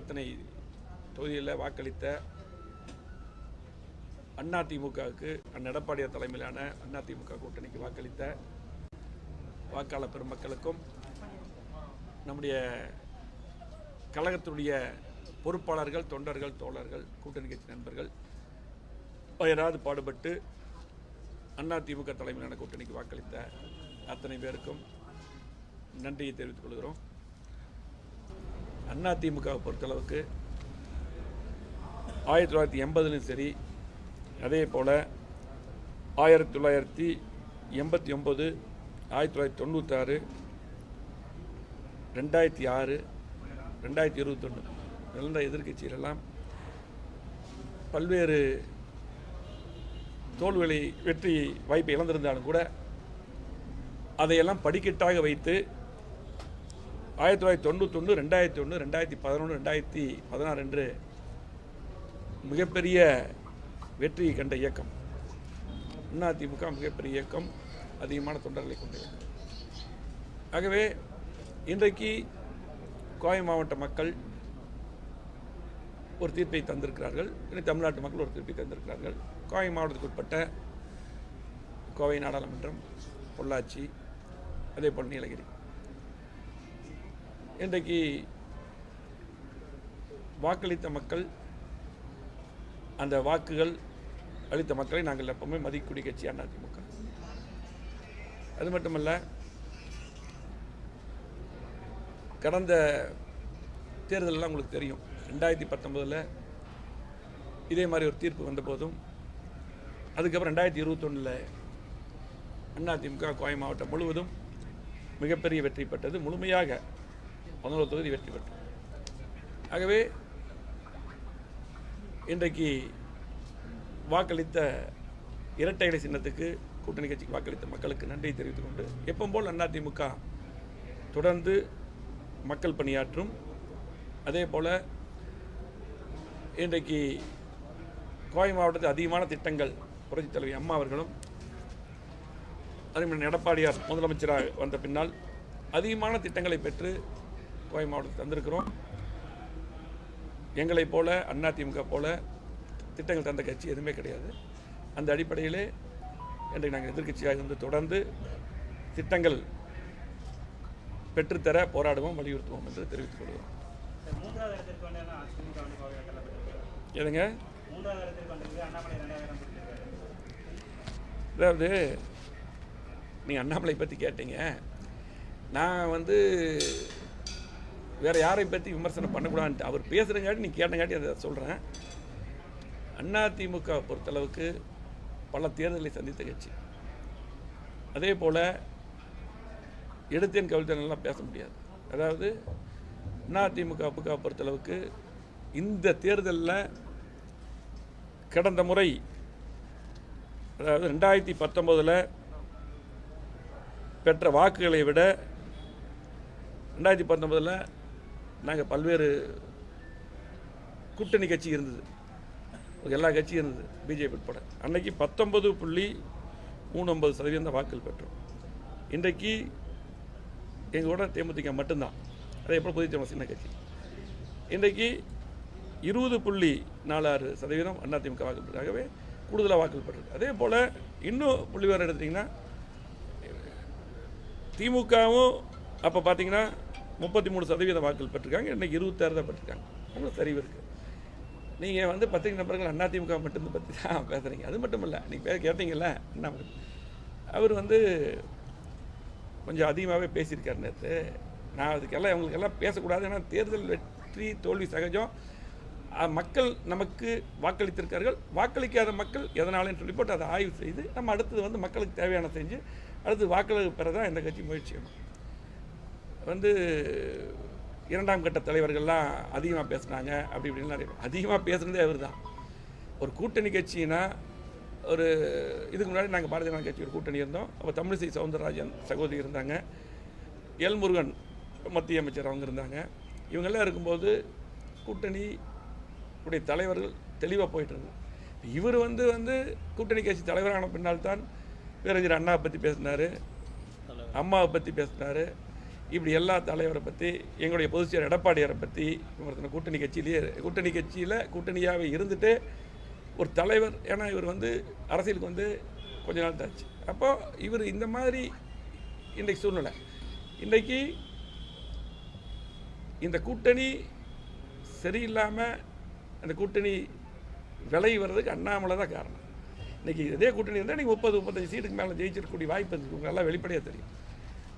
அத்தனை தொகுதிகளில் வாக்களித்த அதிமுகவுக்கு எடப்பாடியார் தலைமையிலான அதிமுக கூட்டணிக்கு வாக்களித்த வாக்காளர் பெருமக்களுக்கும் நம்முடைய கழகத்துடைய பொறுப்பாளர்கள், தொண்டர்கள், தோழர்கள், கூட்டணி கட்சி நண்பர்கள் அயராது பாடுபட்டு அதிமுக தலைமையிலான கூட்டணிக்கு வாக்களித்த அத்தனை பேருக்கும் நன்றியை தெரிவித்துக் கொள்கிறோம். அதிமுகவை பொறுத்தளவுக்கு 1980 சரி, அதே போல் 1989, 1996, 2006, 2021 இழந்த எதிர்கட்சிகளெல்லாம் பல்வேறு தோல்விகளை வெற்றி வாய்ப்பை இழந்திருந்தாலும் கூட அதையெல்லாம் படிக்கட்டாக வைத்து 1991, 2001, 2011, 2016 என்று மிகப்பெரிய வெற்றியை கண்ட இயக்கம் அதிமுக. மிகப்பெரிய இயக்கம், அதிகமான தொண்டர்களை கொண்ட இயக்கம். ஆகவே இன்றைக்கு கோவை மாவட்ட மக்கள் ஒரு தீர்ப்பை தந்திருக்கிறார்கள். தமிழ்நாட்டு மக்கள் ஒரு தீர்ப்பை தந்திருக்கிறார்கள். கோவை மாவட்டத்துக்கு உட்பட்ட கோவை நாடாளுமன்றம், பொள்ளாச்சி, அதே போல் நீலகிரி, இன்றைக்கு வாக்களித்த மக்கள், அந்த வாக்குகள் அளித்த மக்களை நாங்கள் எப்பவுமே மதிக்கக்கூடிய கட்சி அதிமுக. அது மட்டுமல்ல, கடந்த தேர்தலெல்லாம் உங்களுக்கு தெரியும், 2019 இதே மாதிரி ஒரு தீர்ப்பு வந்த போதும், அதுக்கப்புறம் 2021 அதிமுக கோவை மாவட்டம் முழுவதும் மிகப்பெரிய வெற்றி பெற்றது. முழுமையாக 11 தொகுதி வெற்றி பெற்றது. ஆகவே இன்றைக்கு வாக்களித்த இரட்டை இலை சின்னத்துக்கு கூட்டணி கட்சிக்கு வாக்களித்த மக்களுக்கு நன்றி தெரிவித்துக் கொண்டு, எப்பவும் போல் அதிமுக தொடர்ந்து மக்கள் பணியாற்றும். அதே போல் இன்றைக்கு கோவை மாவட்டத்தில் அதிகமான திட்டங்கள் புரட்சித் தலைவி அம்மா அவர்களும், அதே எடப்பாடியார் முதலமைச்சராக வந்த பின்னால் அதிகமான திட்டங்களை பெற்று கோவை மாவட்டத்தில் தந்திருக்கிறோம். எங்களைப் போல அதிமுக போல திட்டங்கள் தந்த கட்சி எதுவுமே கிடையாது. அந்த அடிப்படையிலே இன்றைக்கு நாங்கள் எதிர்கட்சியாக இருந்து தொடர்ந்து திட்டங்கள் பெற்றுத்தர போராடுவோம், வலியுறுத்துவோம் என்று தெரிவித்துக் கொள்கிறோம். எதுங்க? அதாவது நீங்கள் அண்ணாமலை பற்றி கேட்டீங்க. நான் வேறு யாரை பற்றி விமர்சனம் பண்ணக்கூடாதுன்ட்டு அவர் பேசுகிறங்காட்டி நீ கேட்டங்காட்டி அதை சொல்கிறேன். அதிமுக பொறுத்தளவுக்கு பல தேர்தலை சந்தித்த கட்சி. அதே போல் எடுத்தேன் கவிழ்த்தேன்லாம் பேச முடியாது. அதாவது அதிமுக பொறுத்தளவுக்கு இந்த தேர்தலில் கடந்த முறை, அதாவது 2019 பெற்ற வாக்குகளை விட 2019 நாங்கள் பல்வேறு கூட்டணி கட்சி இருந்தது, எல்லா கட்சியும் இருந்தது, பிஜேபி உட்பட. அன்னைக்கு 19.39% வாக்குகள் பெற்றோம். இன்றைக்கு எங்களோட தேமுதிக மட்டும்தான். அதே போல் புதிய தமிழ் சின்ன கட்சி. இன்றைக்கு 20.46% அதிமுக வாக்குகள் பெற்றாகவே கூடுதலாக வாக்குகள் பெற்றது. அதே போல் இன்னும் புள்ளிவிவரம் எடுத்திங்கன்னா, திமுகவும் அப்போ பார்த்தீங்கன்னா 33% வாக்குகள் பெற்றிருக்காங்க. இன்றைக்கி 26 தான் பெற்றிருக்காங்க. உங்களுக்கு சரிவு இருக்குது. நீங்கள் பத்திரிகை நபர்கள் அதிமுக மட்டும் பற்றி தான் பேசுகிறீங்க. அது மட்டும் இல்லை, நீங்கள் கேட்டீங்கல்ல, அண்ணாமலை அவர் கொஞ்சம் அதிகமாகவே பேசியிருக்கார் நேற்று. நான் அதுக்கெல்லாம் அவங்களுக்கெல்லாம் பேசக்கூடாது. ஏன்னா தேர்தல் வெற்றி தோல்வி சகஜம். மக்கள் நமக்கு வாக்களித்திருக்கார்கள். வாக்களிக்காத மக்கள் எதனாலன்னு சொல்லி போட்டு அதை ஆய்வு செய்து நம்ம அடுத்தது மக்களுக்கு தேவையான செஞ்சு அடுத்து வாக்களிப்பு பெற தான் இந்த கட்சி முயற்சி செய்யணும். இரண்டாம் கட்ட தலைவர்கள்லாம் அதிகமாக பேசுனாங்க, அப்படி இப்படின்னு நிறைய அதிகமாக பேசுனதே அவர் தான். ஒரு கூட்டணி கட்சினா, ஒரு இதுக்கு முன்னாடி நாங்கள் பாரதிய ஜனதா கட்சி ஒரு கூட்டணி இருந்தோம். அப்போ தமிழிசை சவுந்தரராஜன் சகோதரி இருந்தாங்க, எல் முருகன் மத்திய அமைச்சர் அவங்க இருந்தாங்க. இவங்கெல்லாம் இருக்கும்போது கூட்டணி உடைய தலைவர்கள் தெளிவாக போயிட்டு இருந்தது. இவர் கூட்டணி கட்சி தலைவரான பின்னால் தான் பேரறிஞர் அண்ணாவை பற்றி பேசினார், அம்மாவை பற்றி பேசினார். இப்படி எல்லா தலைவரை பற்றி எங்களுடைய பொதுச்செயலர் எடப்பாடியாரை பற்றி விமர்சனம். கூட்டணி கட்சியில் கூட்டணியாகவே இருந்துட்டு ஒரு தலைவர், ஏன்னா இவர் வந்து அரசியலுக்கு வந்து கொஞ்ச நாள் தாச்சு. அப்போ இவர் இந்த மாதிரி இன்றைக்கு சூழ்நிலை, இன்றைக்கி இந்த கூட்டணி சரியில்லாமல் அந்த கூட்டணி விலை வர்றதுக்கு அண்ணாமலை தான் காரணம். இன்றைக்கி இதே கூட்டணி இருந்தால் நீங்கள் 30-35 சீட்டுக்கு மேலே ஜெயிச்சிருக்கக்கூடிய வாய்ப்பு இருக்குது, உங்களெல்லாம் வெளிப்படையாக தெரியும்.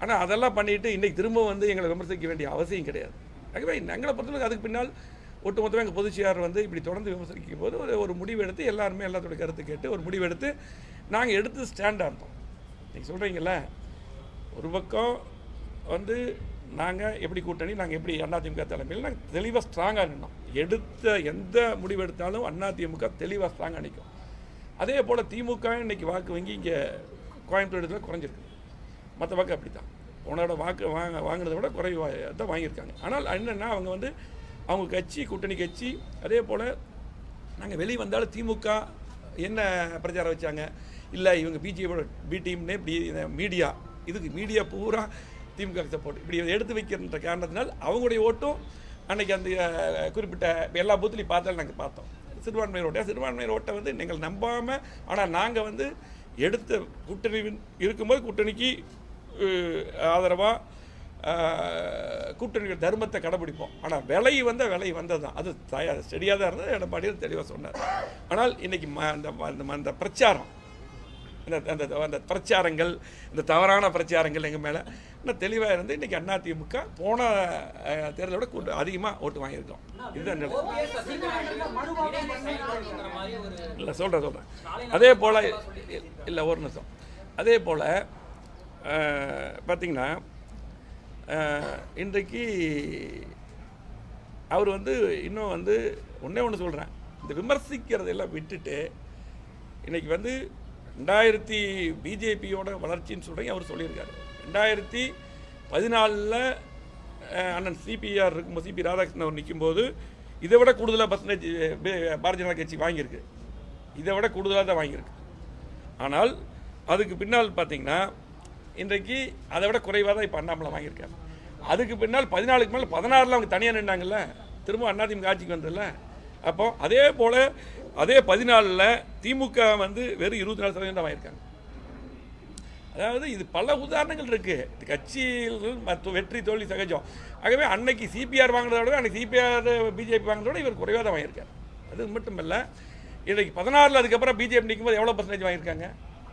ஆனால் அதெல்லாம் பண்ணிவிட்டு இன்றைக்கி திரும்ப வந்து எங்களை விமர்சிக்க வேண்டிய அவசியம் கிடையாது. ஆகவே எங்களை பொறுத்தவரைக்கும் அதுக்கு பின்னால் ஒட்டுமொத்தமாக எங்கள் பொதுச்செயலாளர் வந்து இப்படி தொடர்ந்து விமர்சிக்கும் போது ஒரு முடிவு எடுத்து எல்லாருமே எல்லாத்தோட கருத்து கேட்டு ஒரு முடிவு எடுத்து நாங்கள் எடுத்து ஸ்டாண்டாக இருந்தோம். நீங்கள் சொல்கிறீங்கள, ஒரு பக்கம் வந்து நாங்கள் எப்படி கூட்டணி, நாங்கள் எப்படி அதிமுக தலைமையில் நாங்கள் தெளிவாக ஸ்ட்ராங்காக நின்னோம். எடுத்த எந்த முடிவு எடுத்தாலும் அதிமுக தெளிவாக ஸ்ட்ராங்காக நிற்கும். அதே போல் திமுக இன்றைக்கி வாக்கு வங்கி இங்கே கோயம்புத்தூர் இடத்துல குறைஞ்சிருக்கு. மற்ற வாக்கு அப்படி தான், உன்னோட வாக்கு வாங்கினதை விட குறைவாக தான் வாங்கியிருக்காங்க. ஆனால் என்னென்னா அவங்க வந்து அவங்க கட்சி கூட்டணி கட்சி, அதே போல் நாங்கள் வெளியே வந்தாலும் திமுக என்ன பிரச்சாரம் வச்சாங்க, இல்லை இவங்க பிஜேபியோட பி டீம்னே இப்படி மீடியா, இதுக்கு மீடியா பூரா திமுக சப்போர்ட் இப்படி எடுத்து வைக்கின்ற காரணத்தினால் அவங்களுடைய ஓட்டும் அன்றைக்கி அந்த குறிப்பிட்ட எல்லா பூத்துலையும் பார்த்தாலும் நாங்கள் பார்த்தோம். சிறுபான்மையர் ஓட்டை வந்து நீங்கள் நம்பாமல், ஆனால் நாங்கள் வந்து எடுத்த கூட்டணி இருக்கும்போது கூட்டணிக்கு ஆதரவாக கூட்டணி தர்மத்தை கடைபிடிப்போம். ஆனால் விலை வந்தது தான், அது ஸ்டெடியாக தான் இருந்தது. எடப்பாடியார் தெளிவாக சொன்னார். ஆனால் இன்றைக்கி அந்த பிரச்சாரம், அந்த பிரச்சாரங்கள், இந்த தவறான பிரச்சாரங்கள் எங்கள் மேலே இன்னும் தெளிவாக இருந்து இன்றைக்கி அதிமுக போன தேர்தலோட அதிகமாக ஓட்டு வாங்கியிருக்கோம். இதுதான் நிலை. இல்லை சொல்கிறேன். அதே போல் இல்லை ஒரு நிமிஷம். அதே போல் பார்த்திங்கன்னா இன்றைக்கு அவர் வந்து இன்னும் வந்து ஒன்று சொல்கிறேன், இந்த விமர்சிக்கிறதெல்லாம் விட்டுட்டு இன்றைக்கி வந்து பிஜேபியோட வளர்ச்சின்னு சொல்கிறீங்க. அவர் சொல்லியிருக்காரு 2014 அண்ணன் சிபிஆர் இருக்கும்போது, சிபி ராதாகிருஷ்ணன் அவர் நிற்கும்போது இதை விட கூடுதலாக பாரதிய ஜனதா கட்சி வாங்கியிருக்கு, இதை விட கூடுதலாக தான் வாங்கியிருக்கு. ஆனால் அதுக்கு பின்னால் பார்த்திங்கன்னா இன்றைக்கு அதை விட குறைவாக தான் இப்போ அண்ணாமலை வாங்கியிருக்காரு. அதுக்கு பின்னால் 14க்கு மேலே 16 அவங்க தனியாக நின்றாங்கல்ல, திரும்ப அதிமுக ஆட்சிக்கு வந்ததில்ல. அப்போ அதே போல் அதே 14 திமுக வந்து வெறும் 24% தான் வாங்கியிருக்காங்க. அதாவது இது பல உதாரணங்கள் இருக்குது. கட்சிகள் வெற்றி தோல்வி சகஜம். ஆகவே அன்னைக்கு சிபிஆர் வாங்குறத விட அன்றைக்கி சிபிஆர் பிஜேபி வாங்குறத விட இவர் குறைவாக தான் வாங்கியிருக்காரு. அது மட்டும் இல்லை, இன்றைக்கி 16 அதுக்கப்புறம் பிஜேபி நிற்கும்போது எவ்வளோ பர்சன்டேஜ் வாங்கியிருக்காங்க,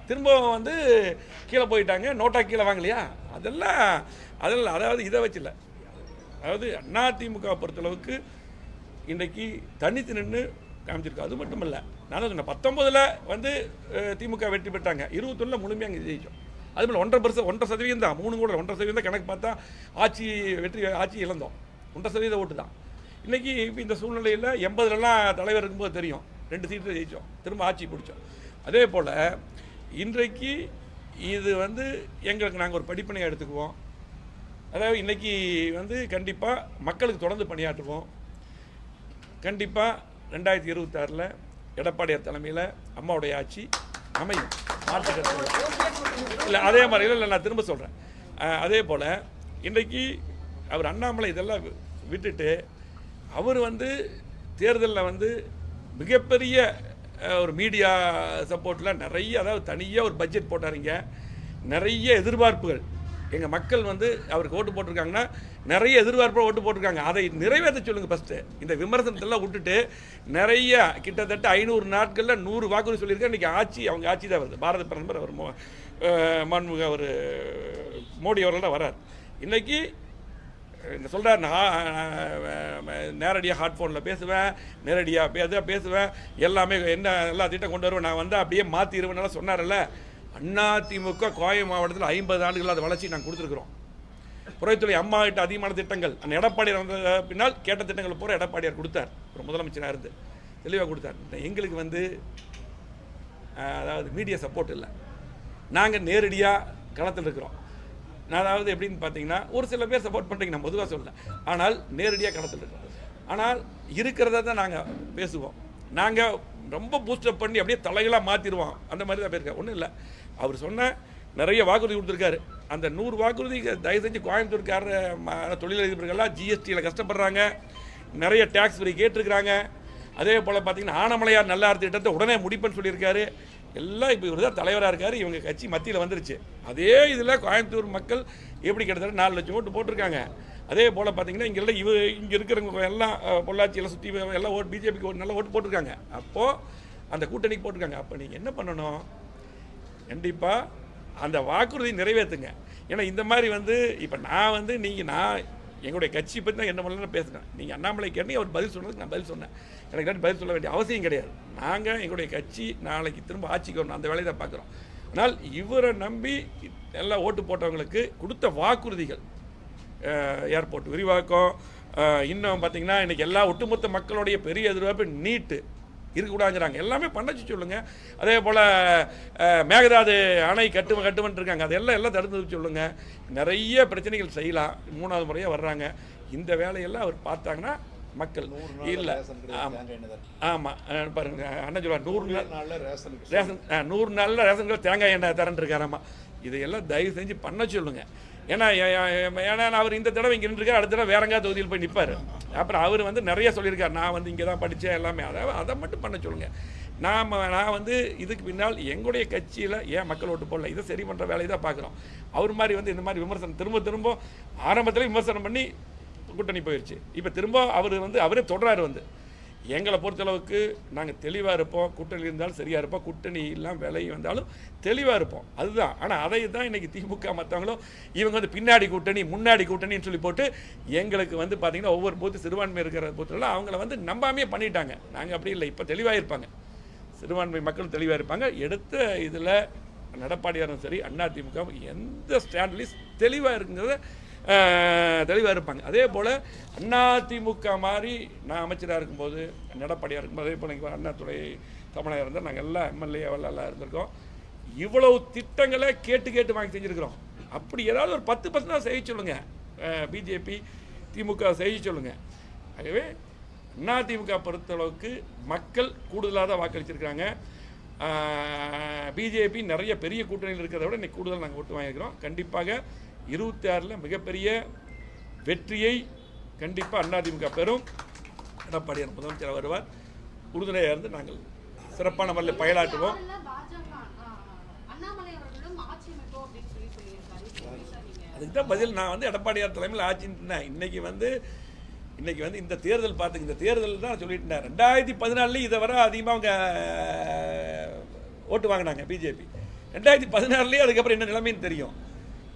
திரும்ப வந்து கீழே போயிட்டாங்க. நோட்டா கீழே வாங்கலையா, அதெல்லாம் அதாவது இதை வச்சில்லை. அதாவது அதிமுக பொறுத்தளவுக்கு இன்றைக்கி தனித்து நின்று காமிச்சிருக்கு. அது மட்டும் இல்லை, நான் சொன்னேன் 19 வந்து திமுக வெற்றி பெற்றாங்க, 21 முழுமையாக அங்கே ஜெயிச்சோம். அதுபோல் 1.5% தான், 3 கூட 1.5% கணக்கு பார்த்தா ஆட்சி இழந்தோம். 1% ஓட்டு தான். இன்றைக்கி இப்போ இந்த சூழ்நிலையில் 80லலாம் தலைவர் இருக்கும்போது தெரியும் 2 சீட்டு ஜெயித்தோம், திரும்ப ஆட்சி பிடிச்சோம். அதே போல் இன்றைக்கு இது வந்து எங்களுக்கு நாங்கள் ஒரு படிப்பனையாக எடுத்துக்குவோம். அதாவது இன்றைக்கி வந்து கண்டிப்பாக மக்களுக்கு தொடர்ந்து பணியாற்றுவோம். கண்டிப்பாக 2026 எடப்பாடியார் தலைமையில் அம்மாவுடைய ஆட்சி அமையும், மாற்றுக்கிறது இல்லை. அதே மாதிரி இல்லை, நான் திரும்ப சொல்கிறேன். அதே போல் இன்றைக்கி அவர் அண்ணாமலை இதெல்லாம் விட்டுட்டு அவர் வந்து தேர்தலில் வந்து மிகப்பெரிய ஒரு மீடியா சப்போர்ட்டில் நிறைய, அதாவது தனியாக ஒரு பட்ஜெட் போட்டாருங்க. நிறைய எதிர்பார்ப்புகள், எங்கள் மக்கள் வந்து அவருக்கு ஓட்டு போட்டிருக்காங்கன்னா நிறைய எதிர்பார்ப்பு ஓட்டு போட்டிருக்காங்க. அதை நிறைவேற்ற சொல்லுங்கள் ஃபஸ்ட்டு. இந்த விமர்சனத்தெல்லாம் விட்டுட்டு நிறைய கிட்டத்தட்ட 500 நாட்களில் 100 வாக்குறுதி சொல்லியிருக்கேன். இன்றைக்கி அவங்க ஆட்சி தான் வருது. பாரத பிரதமர் அவர் மாண்புமிகு அவர் மோடி அவர்கள் தான் வரார். இன்றைக்கி இந்த சொல்கிறார், நான் நேரடியாக ஹாட் ஃபோனில் பேசுவேன், நேரடியாக பேசுவேன், எல்லாமே எல்லா திட்டம் கொண்டு வருவேன், நான் வந்து அப்படியே மாற்றிடுவேன் சொன்னார்ல. அதிமுக கோயம் மாவட்டத்தில் 50 ஆண்டுகள் அதை வளர்ச்சி நாங்கள் கொடுத்துருக்குறோம். புறத்துறை அம்மா கிட்ட அதிகமான திட்டங்கள் அந்த எடப்பாடியார் வந்த பின்னால் கேட்ட திட்டங்கள் பூரா எடப்பாடியார் கொடுத்தார். ஒரு முதலமைச்சராக இருந்து தெளிவாக கொடுத்தார். எங்களுக்கு வந்து அதாவது மீடியா சப்போர்ட் இல்லை, நாங்கள் நேரடியாக களத்தில் இருக்கிறோம். அதாவது எப்படின்னு பார்த்தீங்கன்னா ஒரு சில பேர் சப்போர்ட் பண்ணுறீங்க, நான் பொதுவாக சொல்லலை, ஆனால் நேரடியாக களத்தில் இருக்கிறோம். ஆனால் இருக்கிறத தான் நாங்கள் பேசுவோம். நாங்கள் ரொம்ப பூஸ்டப் பண்ணி அப்படியே தலைகளாக மாற்றிடுவோம், அந்த மாதிரி தான் போயிருக்கேன். ஒன்றும் இல்லை, அவர் சொன்ன நிறைய வாக்குறுதி கொடுத்துருக்காரு. அந்த 100 வாக்குறுதி தயவு செஞ்சு கோயம்புத்தூர்கார தொழிலதிபர்கள்லாம் ஜிஎஸ்டியில் கஷ்டப்படுறாங்க, நிறைய டேக்ஸ் ஃப்ரீ கேட்டிருக்கிறாங்க. அதே போல் பார்த்தீங்கன்னா ஆனமலையார் நல்லார் திட்டத்தை உடனே முடிப்புன்னு சொல்லியிருக்காரு. எல்லாம் இப்போ இவர் தான் தலைவராக இருக்கார். இவங்க கட்சி மத்தியில் வந்துருச்சு. அதே இதில் கோயம்புத்தூர் மக்கள் எப்படி கிட்டத்தட்ட 4 லட்சம் ஓட்டு போட்டிருக்காங்க. அதே போல் பார்த்தீங்கன்னா இங்கே இருக்கிறவங்க எல்லாம் பொள்ளாச்சியில் சுற்றி எல்லாம் ஓட்டு பிஜேபிக்கு நல்ல ஓட்டு போட்டிருக்காங்க. அப்போது அந்த கூட்டணிக்கு போட்டிருக்காங்க. அப்போ நீங்கள் என்ன பண்ணணும், கண்டிப்பாக அந்த வாக்குறுதி நிறைவேற்றுங்க. ஏன்னா இந்த மாதிரி இப்போ நான் எங்களுடைய கட்சி பற்றி தான் என்ன பண்ணலன்னு பேசுகிறேன். நீங்கள் அண்ணாமலை கேட்டீங்க, அவர் பதில் சொன்னதுக்கு நான் பதில் சொன்னேன். எனக்கு பதில் சொல்ல வேண்டிய அவசியம் கிடையாது. நாங்கள் எங்களுடைய கட்சி நாளைக்கு திரும்ப ஆட்சிக்கு வரணும், அந்த வேலையை தான் பார்க்குறோம். ஆனால் இவரை நம்பி எல்லாம் ஓட்டு போட்டவங்களுக்கு கொடுத்த வாக்குறுதிகள், ஏர்போர்ட் விரிவாக்கம், இன்னும் பார்த்தீங்கன்னா இன்றைக்கி எல்லா ஒட்டுமொத்த மக்களுடைய பெரிய எதிர்பார்ப்பு நீட்டு இருக்கக்கூடாதுங்கிறாங்க. எல்லாமே பண்ணச்சு சொல்லுங்கள். அதே போல் மேகதாது அணை கட்டுமன்ட்டு இருக்காங்க, அதெல்லாம் தடுத்து சொல்லுங்கள். நிறைய பிரச்சனைகள் செய்யலாம். 3வது முறையாக வர்றாங்க. இந்த வேலையெல்லாம் அவர் பார்த்தாங்கன்னா மக்கள் இல்லை. ஆமாம் பாருங்க, அண்ணன் சொல்லுவார் 100 நாளில் ரேஷன் கார்டு தேங்காய் எண்ணெய் தரேன் இருக்காராம்மா. இதையெல்லாம் தயவு செஞ்சு பண்ண சொல்லுங்கள். ஏன்னா அவர் இந்த தடவை இங்கே நின்றுருக்கார், அடுத்த தடவை வேற எங்கேயாவது தொகுதியில் போய் நிற்பார். அப்புறம் அவர் நிறைய சொல்லியிருக்கார், நான் இங்கே தான் படித்தேன் எல்லாமே. அதை மட்டும் பண்ண சொல்லுங்கள். நான் இதுக்கு பின்னால் எங்களுடைய கட்சியில் ஏன் மக்கள் ஓட்டு போடல, இதை சரி பண்ணுற வேலையை தான் பார்க்குறோம். அவர் மாதிரி இந்த மாதிரி விமர்சனம் திரும்ப ஆரம்பத்தில் விமர்சனம் பண்ணி கூட்டணி போயிடுச்சு. இப்போ திரும்ப அவரே தொடராரு. எங்களை பொறுத்தளவுக்கு நாங்கள் தெளிவாக இருப்போம். கூட்டணி இருந்தாலும் சரியாக இருப்போம், கூட்டணி இல்லாமல் விலை வந்தாலும் தெளிவாக இருப்போம். அதுதான். ஆனால் அதை தான் இன்றைக்கி திமுக மற்றவங்களும் இவங்க பின்னாடி கூட்டணி முன்னாடி கூட்டணின்னு சொல்லி போட்டு எங்களுக்கு பார்த்தீங்கன்னா ஒவ்வொரு பூத்து சிறுபான்மை இருக்கிற பூத்துலாம் அவங்கள நம்பாமையே பண்ணிட்டாங்க. நாங்கள் அப்படி இல்லை, இப்போ தெளிவாக இருப்பாங்க, சிறுபான்மை மக்கள் தெளிவாக இருப்பாங்க. எடுத்த இதில் எடப்பாடியாரும் சரி அதிமுக எந்த ஸ்டாண்ட்லையும் தெளிவாக இருக்குங்கிறத தெளிவாக இருப்பாங்க. அதே போல் அதிமுக மாதிரி நான் அமைச்சராக இருக்கும்போது எடப்பாடியாக இருக்கும்போது, அதே போல் அண்ணாதுரை தமிழக இருந்தால் நாங்கள் எல்லாம் எம்எல்ஏ எல்லாம் இருந்திருக்கோம். இவ்வளவு திட்டங்களை கேட்டு வாங்கி செஞ்சுருக்கிறோம். அப்படி ஏதாவது ஒரு 10% செய்ய சொல்லுங்கள், பிஜேபி திமுக செய்ய சொல்லுங்கள். ஆகவே அதிமுக பொறுத்தளவுக்கு மக்கள் கூடுதலாக தான் வாக்களிச்சிருக்கிறாங்க. பிஜேபி நிறைய பெரிய கூட்டணியில் இருக்கிறத விட இன்றைக்கி கூடுதல் நாங்கள் ஓட்டு வாங்கியிருக்கிறோம். கண்டிப்பாக 26 மிகப்பெரிய வெற்றியை கண்டிப்பாக அதிமுக பெறும். எடப்பாடியார் முதலமைச்சர் வருவார். உறுதுணையாக இருந்து நாங்கள் சிறப்பான முறையில் பயலாட்டுவோம். அதுக்கு தான் பதில். நான் எடப்பாடியார் தலைமையில் ஆட்சின்னு இன்னைக்கு இந்த தேர்தல் பார்த்துங்க. இந்த தேர்தல் தான் சொல்லிட்டு 2014 இதை வர அதிகமாக அவங்க ஓட்டு வாங்கினாங்க பிஜேபி. 2016 அதுக்கப்புறம் என்ன நிலைமைன்னு தெரியும்.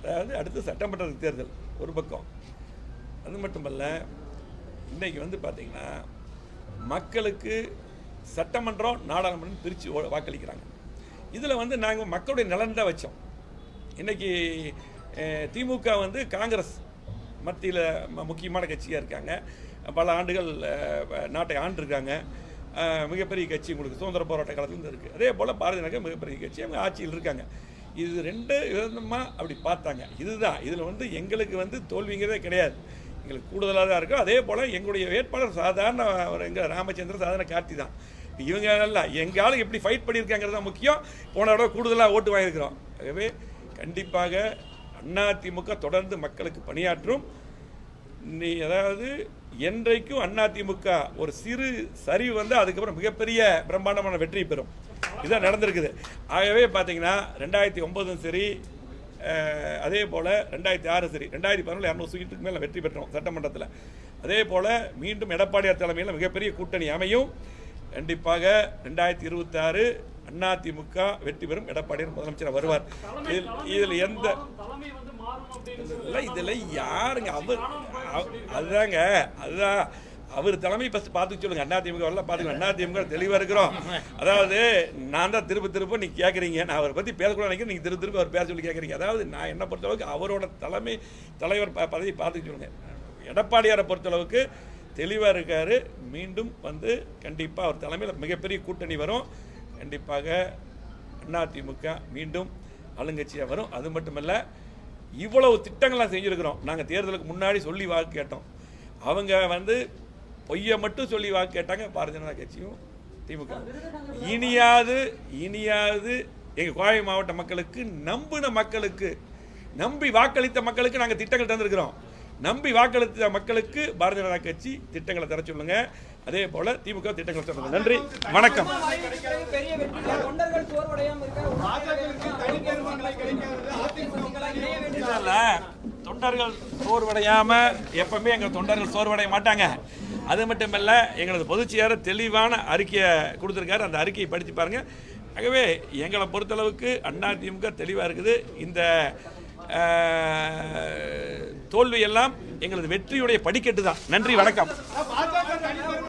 அதாவது அடுத்து சட்டமன்ற தேர்தல் ஒரு பக்கம். அது மட்டுமல்ல, இன்றைக்கி பார்த்தீங்கன்னா மக்களுக்கு சட்டமன்றம் நாடாளுமன்றம் பிரித்து வாக்களிக்கிறாங்க. இதில் நாங்கள் மக்களுடைய நலன் தான் வச்சோம். இன்றைக்கி திமுக காங்கிரஸ் மத்தியில் முக்கியமான கட்சியாக இருக்காங்க. பல ஆண்டுகள் நாட்டை ஆண்டிருக்காங்க. மிகப்பெரிய கட்சி உங்களுக்கு சுதந்திர போராட்ட காலத்துலேருந்து இருக்குது. அதே போல் பாரதிய ஜனதா மிகப்பெரிய கட்சி, அவங்க ஆட்சியில் இருக்காங்க. இது 2 விதமாக அப்படி பார்த்தாங்க. இதுதான் இதில் எங்களுக்கு தோல்விங்கிறதே கிடையாது. எங்களுக்கு கூடுதலாக தான் இருக்கும். அதே போல் எங்களுடைய வேட்பாளர் சாதாரண எங்கள் ராமச்சந்திரன் சாதாரண கார்த்தி தான். இவங்க எல்லாம் எங்காலும் எப்படி ஃபைட் பண்ணியிருக்காங்கிறது தான் முக்கியம். போன தடவை கூடுதலாக ஓட்டு வாங்கியிருக்கிறோம். ஆகவே கண்டிப்பாக அதிமுக தொடர்ந்து மக்களுக்கு பணியாற்றும். அதாவது என்றைக்கும் அதிமுக ஒரு சிறு சரிவு அதுக்கப்புறம் மிகப்பெரிய பிரம்மாண்டமான வெற்றி பெறும். இதுதான் நடந்திருக்குது. ஆகவே பார்த்தீங்கன்னா 2009 சரி, அதே போல் 2006 சரி, 2011 200 சீட்டுக்கு மேலே வெற்றி பெற்றோம் சட்டமன்றத்தில். அதே போல் மீண்டும் எடப்பாடியார் தலைமையில் மிகப்பெரிய கூட்டணி அமையும். கண்டிப்பாக 2026 அதிமுக வெற்றி பெறும். எடப்பாடியார் முதலமைச்சர் வருவார். இதில் எந்த இதில் யாருங்க அதுதாங்க அதுதான் அவர் தலைமை ஃபஸ்ட் பார்த்துக்க சொல்லுங்கள். அதிமுக வரலாம் பார்த்துக்கலாம். அதிமுக தெளிவாக இருக்கிறோம். அதாவது நான் தான் திரும்ப நீங்கள் கேட்குறீங்க, நான் அவரை பற்றி பேசக்கூட நினைக்கிறேன். நீங்கள் திரும்ப அவர் பேச சொல்லி கேட்குறீங்க. அதாவது நான் என்ன பொறுத்தளவுக்கு அவரோட தலைவர் பதவி பார்த்துக்க சொல்லுங்கள். எடப்பாடியாரை பொறுத்தளவுக்கு தெளிவாக இருக்கார். மீண்டும் கண்டிப்பாக அவர் தலைமையில் மிகப்பெரிய கூட்டணி வரும். கண்டிப்பாக அதிமுக மீண்டும் ஆளுங்கட்சியாக வரும். அது மட்டுமல்ல, இவ்வளவு திட்டங்கள்லாம் செஞ்சுருக்கிறோம். நாங்கள் தேர்தலுக்கு முன்னாடி சொல்லி வாக்கு கேட்டோம். அவங்க பொய்யை மட்டும் சொல்லி வாக்கு கேட்டாங்க. பாரதிய ஜனதா கட்சியும் திமுக. இனியாவது எங்கள் கோவை மாவட்ட மக்களுக்கு நம்பின மக்களுக்கு நம்பி வாக்களித்த மக்களுக்கு நாங்கள் திட்டங்கள் தந்திருக்கிறோம். நம்பி வாக்களித்த மக்களுக்கு பாரதிய ஜனதா கட்சி திட்டங்களை தர சொல்லுங்க. அதே போல திமுக திட்டங்களை சொல்லுங்க. நன்றி, வணக்கம். தொண்டர்கள் சோர்வடையாம எப்பவுமே எங்கள் தொண்டர்கள் சோர்வடைய மாட்டாங்க. அது மட்டுமல்ல, எங்களது பொதுச் செயலாளர் தெளிவான அறிக்கையை கொடுத்துருக்காரு. அந்த அறிக்கையை படித்து பாருங்க. ஆகவே எங்களை பொறுத்தளவுக்கு அதிமுக தெளிவாக இருக்குது. இந்த தோல்வியெல்லாம் எங்களது வெற்றியுடைய படிக்கட்டு தான். நன்றி, வணக்கம்.